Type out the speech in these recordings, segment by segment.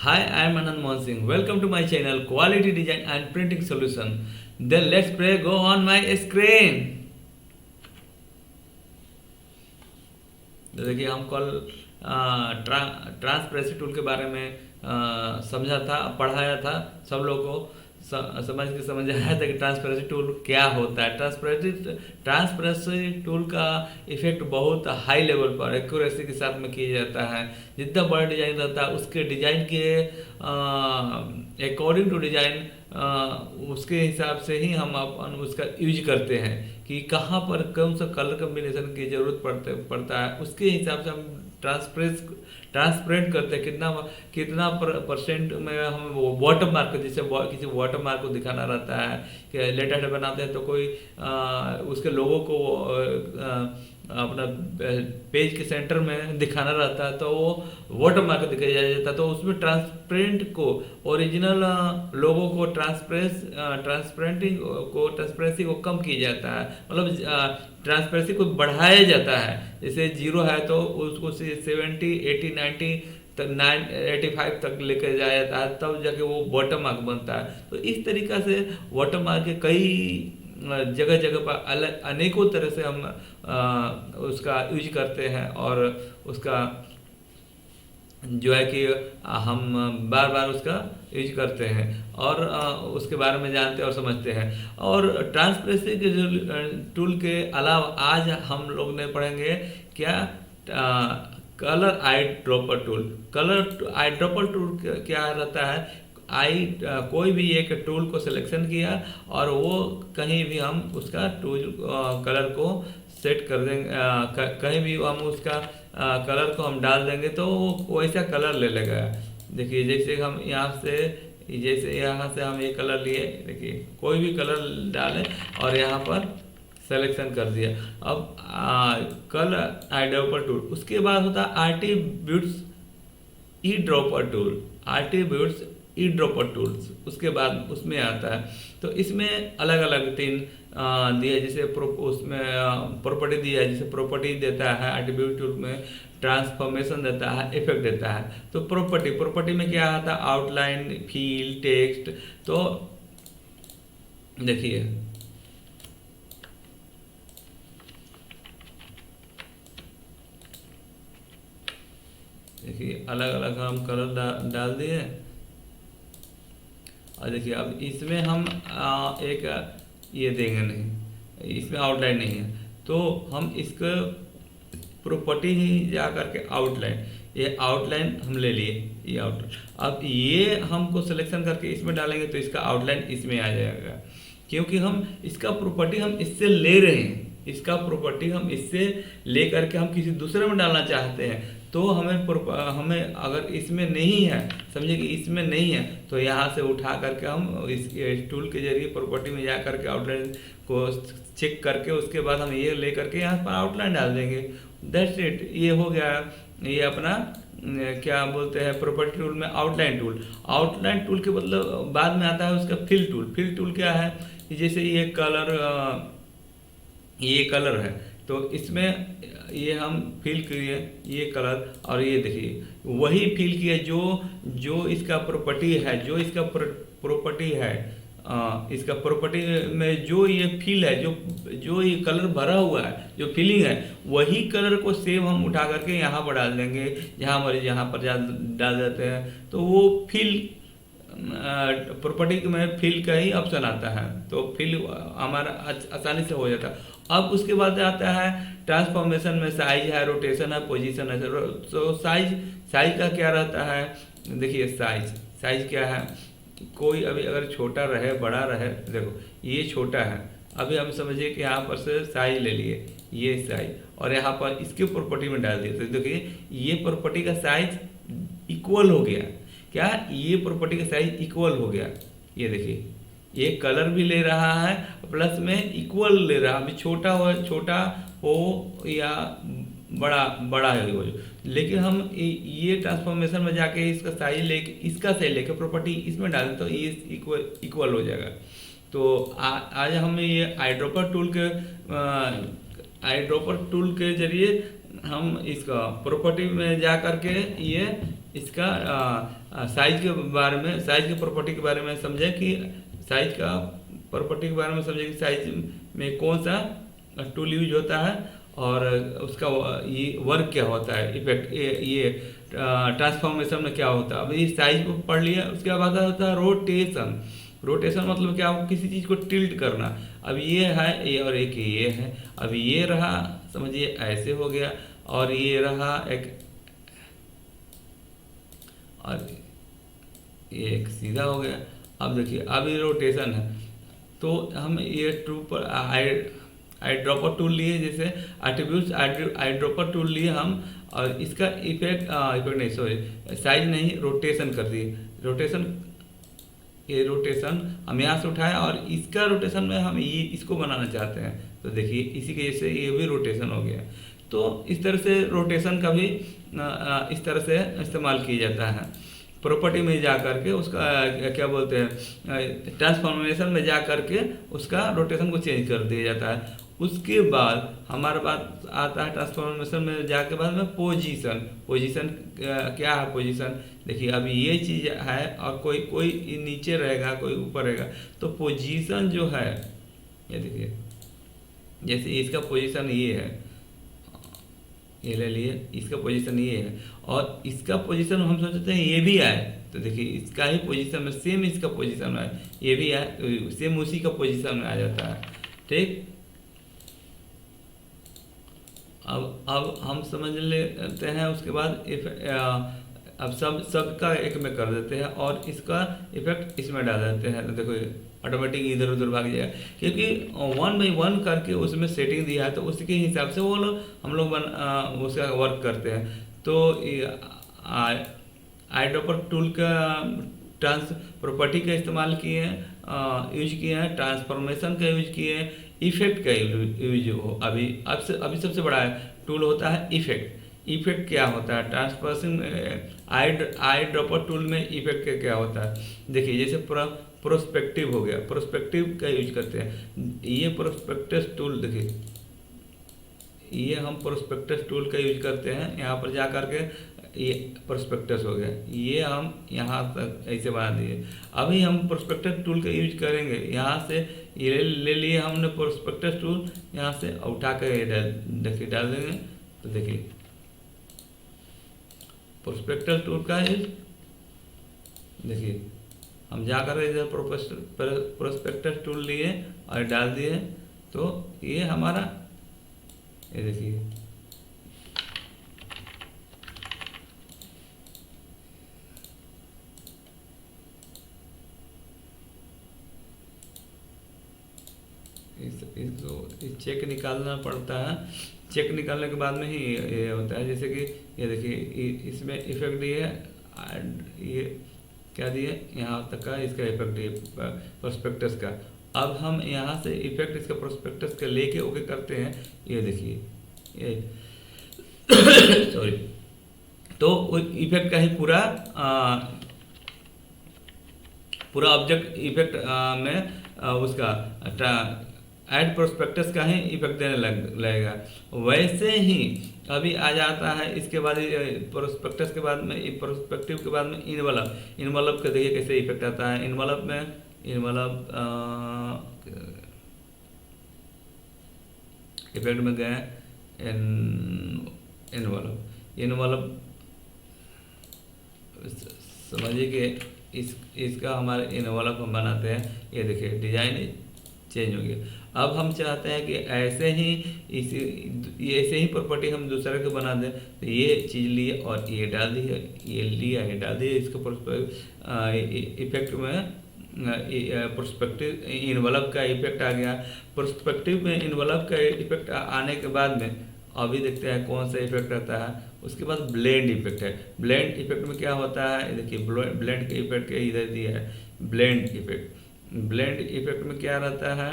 Hi, I am Anand Mohan Singh. Welcome to my channel Quality Design and Printing Solution. Then let's play go on my screen. तो देखिए हम कल transparency tool के बारे में समझा था, पढ़ाया था सब लोगों को। समझ आया था कि ट्रांसपेरेंसी टूल क्या होता है। ट्रांसपेरेंसी टूल का इफेक्ट बहुत हाई लेवल पर एक्यूरेसी के साथ में किया जाता है। जितना बड़ा डिजाइन रहता है उसके डिजाइन के अकॉर्डिंग टू डिजाइन उसके हिसाब से ही हम अपन उसका यूज करते हैं कि कहाँ पर कौन सा कलर कम्बिनेशन की जरूरत पड़ता है। उसके हिसाब से हम ट्रांसपेरेंट करते हैं कितना परसेंट में हम वाटर मार्क, जैसे किसी वाटर मार्क को दिखाना रहता है कि लेटर बनाते हैं तो कोई उसके लोगों को अपना पेज के सेंटर में दिखाना रहता है तो वो वाटर मार्क दिखाया जाता है। तो उसमें ट्रांसपेरेंट को ओरिजिनल लोगों को ट्रांसपेरेंसी को कम किया जाता है, मतलब ट्रांसपेरेंसी को बढ़ाया जाता है। जैसे 0 है तो उसको 70, 80, 90 तक 85 तक लेकर जाया जाता है, तब जाके वो वाटर मार्क बनता है। तो इस तरीका से वाटर मार्क के कई जगह जगह पर अलग अनेकों तरह से हम उसका यूज करते हैं और उसका जो है कि हम बार बार उसका यूज करते हैं और उसके बारे में जानते हैं और समझते हैं। और ट्रांसपेरेंसी के जो टूल के अलावा आज हम लोग ने पढ़ेंगे क्या, colour eye dropper tool. Colour eye dropper tool क्या रहता है, कोई भी एक टूल को सिलेक्शन किया और वो कहीं भी हम उसका टूल कलर को सेट कर देंगे, कहीं भी हम उसका कलर को हम डाल देंगे तो वो वैसा कलर ले लेगा। देखिए जैसे हम यहाँ से हम ये कलर लिए, देखिए कोई भी कलर डालें और यहाँ पर सिलेक्शन कर दिया। अब कलर आई ड्रॉपर टूल, उसके बाद होता है आर्टिब्यूट्स ई ड्रॉपर टूल। आर्टिब्यूट्स ई ड्रॉपर टूल्स उसके बाद उसमें आता है। तो इसमें अलग अलग 3 दिया, जैसे उसमें प्रॉपर्टी दिया है, जैसे प्रॉपर्टी देता है एट्रीब्यूट टूल में, ट्रांसफॉर्मेशन देता है, इफेक्ट देता है। तो प्रॉपर्टी में क्या आता है, आउटलाइन, फील, टेक्स्ट। तो देखिए अलग अलग हम कलर डाल दिए और देखिए अब इसमें हम एक ये देंगे नहीं, इसमें आउटलाइन नहीं है तो हम इसको प्रॉपर्टी ही जा करके आउटलाइन, ये आउटलाइन हम ले लिए, ये आउटलाइन। अब ये हमको सिलेक्शन करके इसमें डालेंगे तो इसका आउटलाइन इसमें आ जाएगा, क्योंकि हम इसका प्रॉपर्टी हम इससे ले रहे हैं। इसका प्रॉपर्टी हम इससे ले करके हम किसी दूसरे में डालना चाहते हैं तो हमें अगर इसमें नहीं है, समझिए कि इसमें नहीं है, तो यहाँ से उठा करके हम इस टूल के जरिए प्रॉपर्टी में जा करके आउटलाइन को चेक करके उसके बाद हम ये ले करके यहाँ पर आउटलाइन डाल देंगे। दैट्स इट, ये हो गया। ये अपना क्या बोलते हैं प्रॉपर्टी टूल में आउटलाइन टूल। आउटलाइन टूल के मतलब बाद में आता है उसका फिल टूल। फिल टूल क्या है, जैसे ये कलर है तो इसमें ये हम फिल किए ये कलर और ये देखिए वही फिल किया जो इसका प्रॉपर्टी है, जो इसका प्रॉपर्टी है, इसका प्रॉपर्टी में जो ये फिल है, जो ये कलर भरा हुआ है, जो फिलिंग है, वही कलर को सेम हम उठा करके यहाँ पर डाल देंगे। यहाँ पर डाल देते हैं तो वो फिल प्रॉपर्टी में फिल का ही ऑप्शन आता है, तो फिल हमारा आसानी से हो जाता है। अब उसके बाद आता है ट्रांसफॉर्मेशन में साइज है, रोटेशन है, पोजीशन है। तो साइज का क्या रहता है, देखिए साइज क्या है, कोई अभी अगर छोटा रहे बड़ा रहे, देखो ये छोटा है, अभी हम समझिए कि यहाँ पर से साइज ले लिए, ये साइज और यहाँ पर इसके प्रॉपर्टी में डाल दिए तो देखिए ये प्रॉपर्टी का साइज इक्वल हो गया। क्या, ये प्रॉपर्टी का साइज इक्वल हो गया। ये देखिए ये कलर भी ले रहा है प्लस में इक्वल ले रहा है। अभी छोटा हो या बड़ा है वो, लेकिन हम ये ट्रांसफॉर्मेशन में जाके इसका साइज लेके प्रॉपर्टी इसमें डालें तो ये इक्वल हो जाएगा। तो आज हम ये आई ड्रॉपर टूल के जरिए हम इसका प्रॉपर्टी में जा करके ये इसका साइज के बारे में, साइज की प्रॉपर्टी के बारे में समझें कि साइज का प्रॉपर्टी के बारे में समझें कि साइज में कौन सा टूल यूज होता है और उसका ये वर्क क्या होता है, इफेक्ट ये ट्रांसफॉर्मेशन में क्या होता है। अब ये साइज को पढ़ लिया, उसके बाद होता है रोटेशन। रोटेशन मतलब क्या, किसी चीज़ को टिल्ट करना। अब ये है ये और एक ये है, अब ये रहा समझिए ऐसे हो गया और ये रहा एक, और ये एक सीधा हो गया। अब देखिए अब ये रोटेशन है, तो हम ये टू पर आई ड्रॉपर टूल लिए, जैसे एट्रीब्यूट्स आई ड्रॉपर टूल लिए हम, और इसका इफेक्ट नहीं, सॉरी साइज नहीं, रोटेशन कर दिए। रोटेशन, ये रोटेशन हम यहाँ से उठाए और इसका रोटेशन में हम ये इसको बनाना चाहते हैं, तो देखिए इसी के जैसे ये भी रोटेशन हो गया। तो इस तरह से रोटेशन का भी इस तरह से इस्तेमाल किया जाता है। प्रॉपर्टी में जा करके उसका क्या बोलते हैं, ट्रांसफॉर्मेशन में जा करके उसका रोटेशन को चेंज कर दिया जाता है। उसके बाद हमारे पास आता है ट्रांसफॉर्मेशन में जाके बाद में पोजीशन। पोजीशन क्या है पोजीशन, देखिए अभी ये चीज़ है और कोई कोई नीचे रहेगा कोई ऊपर रहेगा, तो पोजीशन जो है ये देखिए, जैसे इसका पोजीशन ये है, ये ले लिए, इसका पोजीशन ये है और इसका पोजीशन हम सोचते हैं ये भी आए, तो देखिए इसका ही पोजीशन में सेम इसका पोजीशन में ये भी आए, तो सेम उसी का पोजीशन में आ जाता है। ठीक, अब हम समझ लेते हैं। उसके बाद अब सबका एक में कर देते हैं और इसका इफेक्ट इसमें डाल देते हैं, तो देखो ऑटोमेटिक इधर उधर भाग जाएगा, क्योंकि 1 बाई 1 करके उसमें सेटिंग दिया है, तो उसके हिसाब से वो लोग हम लोग उसका वर्क करते हैं। तो आई ड्रॉपर टूल का ट्रांस प्रॉपर्टी का इस्तेमाल किए हैं, यूज किए हैं, ट्रांसफॉर्मेशन का यूज किए हैं, इफेक्ट का यूज हो। अभी सबसे बड़ा टूल होता है इफेक्ट। इफेक्ट क्या होता है, ट्रांसफॉर्मेशन आई ड्रॉपर टूल में इफेक्ट क्या होता है, देखिए जैसे प्रोस्पेक्टिव हो गया, प्रोस्पेक्टिव का यूज करते हैं। ये प्रोस्पेक्टस टूल देखिए, ये हम प्रोस्पेक्टस टूल का यूज करते हैं, यहाँ पर जा करके ये प्रोस्पेक्टस हो गया, ये हम यहाँ तक ऐसे बना दिए। अभी हम प्रोस्पेक्टस टूल का यूज करेंगे, यहाँ से ये ले लिए हमने प्रोस्पेक्टस टूल, यहाँ से उठा कर देखिए डाल देंगे, तो देखिए प्रोस्पेक्टस टूल का यूज, देखिए हम जाकर इधर प्रोस्पेक्टस टूल लिए और डाल दिए, तो ये हमारा, ये देखिए इसको चेक निकालना पड़ता है, चेक निकालने के बाद में ही ये होता है। जैसे कि ये देखिए इसमें इफेक्ट दिए, ये क्या दिए, यहाँ तक का इसका इफेक्ट दिए प्रोस्पेक्टस का। अब हम यहाँ से इफेक्ट इसका प्रोस्पेक्टस का लेके ओके करते हैं, ये देखिए ये सॉरी, तो इफेक्ट का ही पूरा ऑब्जेक्ट इफेक्ट में उसका ऐड प्रोस्पेक्टस का ही इफेक्ट देने लगेगा। वैसे ही अभी आ जाता है इसके बाद प्रोस्पेक्टस के बाद में, प्रोस्पेक्टिव के बाद में इनवलप का देखिए कैसे इफेक्ट आता है। इनवलप में इफेक्ट में गए इनवलप समझिए कि इसका हमारे इनवलप हम बनाते हैं, ये देखिए डिजाइन चेंज हो गया। अब हम चाहते हैं कि ऐसे ही प्रॉपर्टी हम दूसरे को बना दें, तो ये चीज़ लिए और ये डाल दी, ये लिया ये डाल दिया, इसको इफेक्ट में प्रोस्पेक्टिव इनवलप का इफेक्ट आ गया। प्रोस्पेक्टिव में इनवलप का इफेक्ट आने के बाद में अभी देखते हैं कौन सा इफेक्ट आता है। उसके बाद ब्लेंड इफेक्ट है। ब्लेंड इफेक्ट में क्या होता है, देखिए ब्लेंड के इफेक्ट के इधर दिया है ब्लेंड इफेक्ट। ब्लेंड इफेक्ट में क्या रहता है,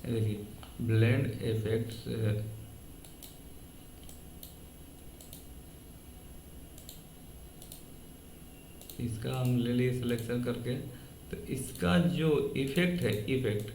देखिए ब्लेंड इफेक्ट्स, इसका हम ले लिए सिलेक्शन करके। तो इसका जो इफेक्ट है, इफेक्ट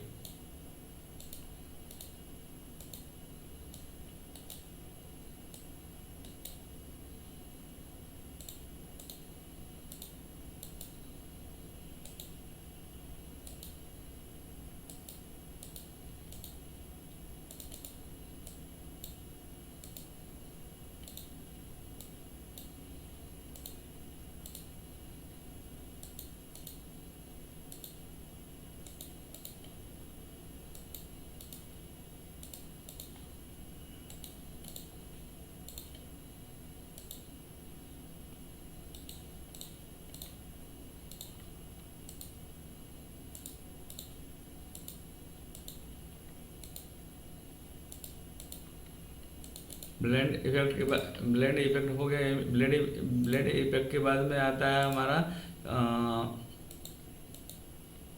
ब्लेंड इफेक्ट के बाद, ब्लेंड इफेक्ट हो गया। ब्लेंड इफेक्ट के बाद में आता है हमारा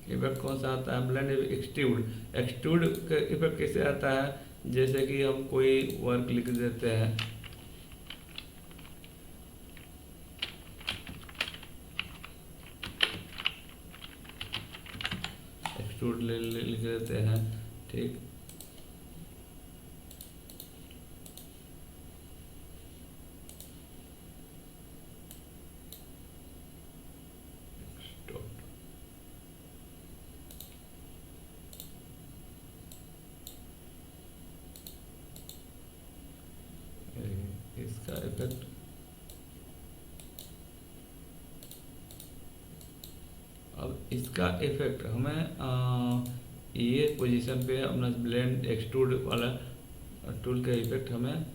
इफेक्ट कौन सा आता है, ब्लेंड एक्सट्रूड। एक्सट्रूड का इफेक्ट कैसे आता है, जैसे कि हम कोई वर्क लिख देते हैं, एक्सट्रूड लिख देते हैं, ठीक। इसका इफेक्ट अब इसका इफेक्ट हमें ये पोजीशन पे अपना ब्लेंड एक्सट्रूड वाला टूल का इफेक्ट हमें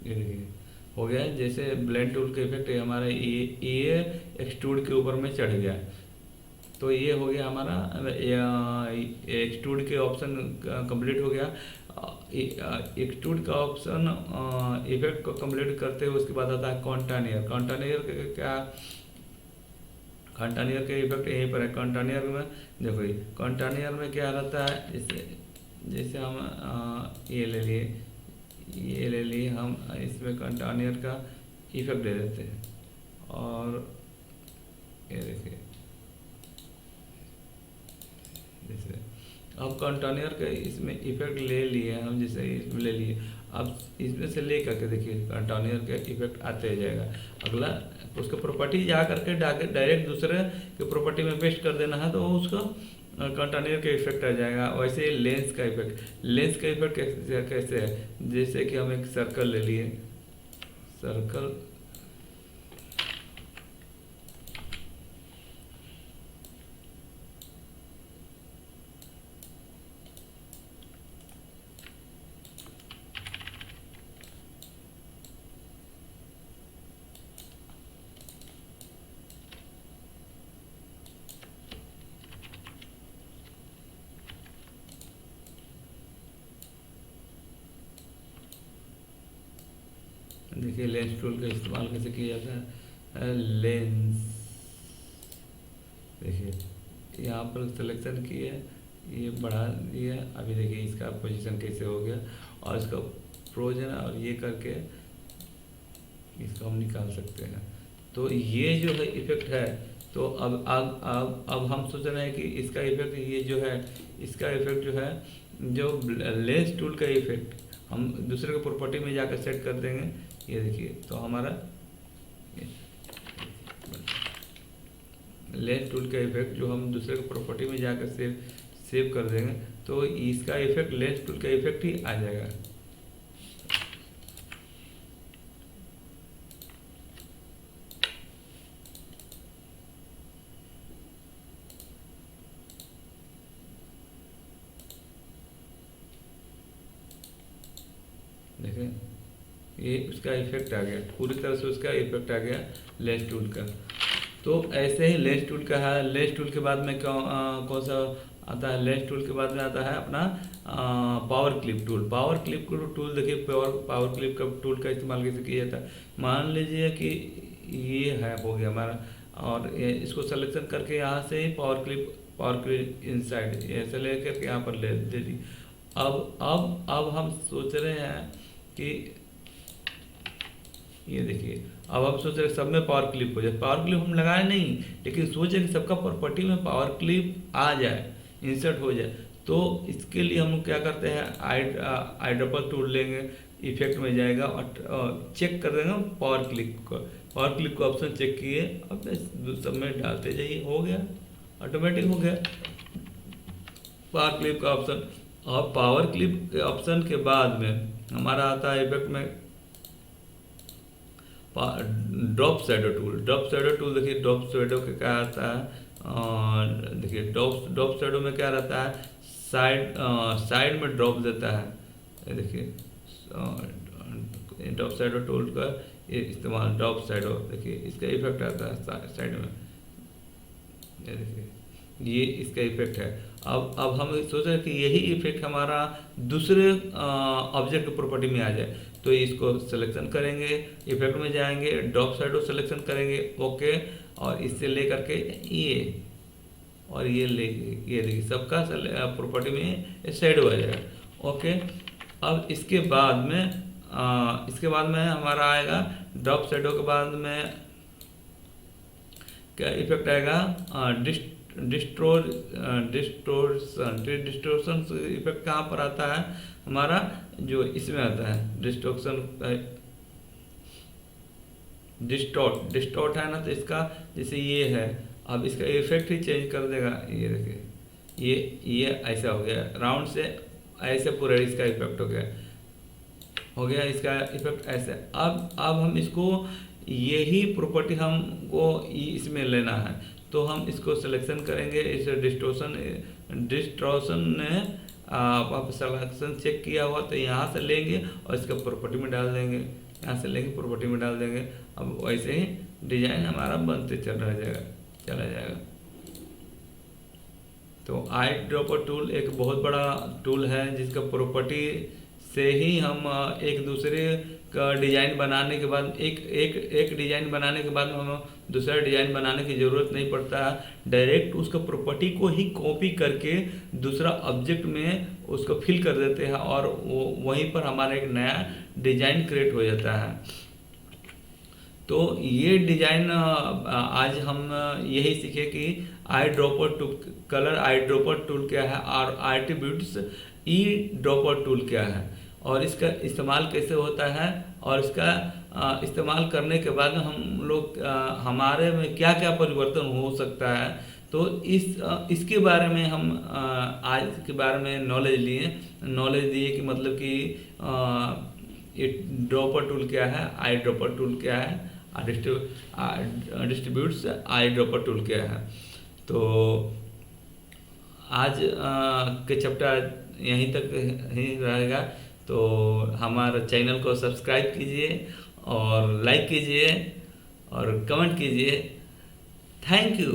ये देखिए हो गया। जैसे ब्लेंड टूल का इफेक्ट है हमारा ये एक्सट्रूड के ऊपर में चढ़ गया। तो ये हो गया हमारा एक्सट्रूड के ऑप्शन कंप्लीट हो गया। एक्सट्रूड का ऑप्शन इफेक्ट को कंप्लीट करते हुए उसके बाद आता है कॉन्टानियर। कॉन्टानियर क्या, कॉन्टानियर के इफेक्ट यहीं पर है। कॉन्टानियर में देखो, ये कॉन्टानियर में क्या रहता है, जैसे जैसे हम ये ले लिए हम, इसमें कॉन्टानियर का इफेक्ट दे देते हैं। और ये देखिए जैसे अब कंटेनर का इसमें इफेक्ट ले लिए हम, जैसे इसमें ले लिए, अब इसमें से ले करके देखिए कंटेनर का इफेक्ट आते जाएगा। अगला उसका प्रॉपर्टी जा करके डायरेक्ट दूसरे के प्रॉपर्टी में पेस्ट कर देना है तो उसका कंटेनर का इफेक्ट आ जाएगा। वैसे लेंस का इफेक्ट, लेंस का इफेक्ट कैसे है, जैसे कि हम एक सर्कल ले लिए, सर्कल देखिए लेंस टूल का इस्तेमाल कैसे किया जाता है। लेंस देखिए यहाँ पर सिलेक्शन किए, ये बढ़ा दिया। अभी देखिए इसका पोजीशन कैसे हो गया, और इसका प्रोजन और ये करके इसको हम निकाल सकते हैं। तो ये जो है इफेक्ट है। तो अब हम सोच रहे हैं कि इसका इफेक्ट, ये जो है इसका इफेक्ट जो है, जो लेंस टूल का इफेक्ट हम दूसरे के प्रॉपर्टी में जाकर सेट कर देंगे। ये देखिए तो हमारा लेंस टूल का इफेक्ट जो हम दूसरे के प्रॉपर्टी में जाकर सेव कर देंगे तो इसका इफेक्ट लेंस टूल का इफेक्ट ही आ जाएगा। देखें ये उसका इफेक्ट आ गया, पूरी तरह से उसका इफेक्ट आ गया लेंस टूल का। तो ऐसे ही लेंस टूल का है। लेंस टूल के बाद में कौन सा आता है लेंस टूल के बाद में आता है अपना power clip tool. Power clip tool देखिए, पावर क्लिप का टूल का इस्तेमाल कैसे किया जाता है। मान लीजिए कि ये है हो गया हमारा, और इसको सिलेक्शन करके यहाँ से ही पावर क्लिप इनसाइड ऐसे लेकर के यहाँ पर ले दे दी। अब हम सोच रहे हैं कि ये देखिए, अब हम सोच रहे हैं सब में पावर क्लिप हो जाए। पावर क्लिप हम लगाए नहीं, लेकिन सोचे कि सबका प्रॉपर्टी में पावर क्लिप आ जाए, इंसर्ट हो जाए। तो इसके लिए हम लोग क्या करते हैं, आई ड्रॉपर टूल लेंगे, इफेक्ट में जाएगा और चेक कर देंगे पावर क्लिप को। पावर क्लिप का ऑप्शन चेक किए, अब सब में डालते जाइए, हो गया, ऑटोमेटिक हो गया पावर क्लिप का ऑप्शन। और पावर क्लिप के ऑप्शन के बाद में हमारा आता है इफेक्ट में drop shadow tool. Drop shadow tool देखिए, ड्रॉप शैडो के क्या आता है, देखिए ड्रॉप शैडो में क्या रहता है, साइड में ड्रॉप देता है। देखिए ड्रॉप शैडो टूल का ये इस्तेमाल, ड्रॉप शैडो देखिए इसका इफेक्ट आता है साइड में, ये देखिए ये इसका इफेक्ट है। अब हम सोच रहे हैं कि यही इफेक्ट हमारा दूसरे ऑब्जेक्ट प्रॉपर्टी में आ जाए, तो इसको सिलेक्शन करेंगे, इफेक्ट में जाएंगे, ड्रॉप शैडो सिलेक्शन करेंगे, ओके, और इससे लेकर के ये और ये लेके ये देखिए सबका प्रॉपर्टी में शैडो आ जाएगा, ओके। अब इसके बाद में हमारा आएगा ड्रॉप शैडो के बाद में क्या इफेक्ट आएगा, डिस्टोर्शन इफेक्ट कहाँ पर आता है हमारा, जो इसमें आता है डिस्टॉर्ट है ना, तो इसका जैसे ये है, अब इसका इफेक्ट ही चेंज कर देगा। ये देखिए ये ऐसा हो गया, राउंड से ऐसे पूरा इसका इफेक्ट हो गया इसका इफेक्ट ऐसे। अब हम इसको यही प्रॉपर्टी हमको इसमें लेना है, तो हम इसको सिलेक्शन करेंगे, इस डिस्टॉर्शन ने आप सिलेक्शन चेक किया हुआ तो यहाँ से लेंगे और इसका प्रॉपर्टी में डाल देंगे, यहाँ से लेंगे प्रॉपर्टी में डाल देंगे। अब वैसे ही डिजाइन हमारा बनते चला जाएगा। तो आई ड्रॉपर टूल एक बहुत बड़ा टूल है, जिसका प्रॉपर्टी से ही हम एक दूसरे का डिजाइन बनाने के बाद एक डिजाइन बनाने के बाद हम दूसरा डिजाइन बनाने की ज़रूरत नहीं पड़ता। डायरेक्ट उसका प्रॉपर्टी को ही कॉपी करके दूसरा ऑब्जेक्ट में उसको फिल कर देते हैं और वहीं पर हमारा एक नया डिजाइन क्रिएट हो जाता है। तो ये डिजाइन आज हम यही सीखे कि eye dropper tool, colour eye dropper tool क्या है और आर्टिब्यूट्स ई ड्रॉपर टूल क्या है और इसका इस्तेमाल कैसे होता है, और इसका इस्तेमाल करने के बाद हम लोग हमारे में क्या क्या परिवर्तन हो सकता है। तो इसके बारे में हम आज के बारे में नॉलेज दिए कि मतलब कि ये ड्रॉपर टूल क्या है, आई ड्रॉपर टूल क्या है, डिस्ट्रीब्यूट्स आई ड्रॉपर टूल क्या है। तो आज के चैप्टर यहीं तक ही रहेगा। तो हमारे चैनल को सब्सक्राइब कीजिए और लाइक कीजिए और कमेंट कीजिए। Thank you.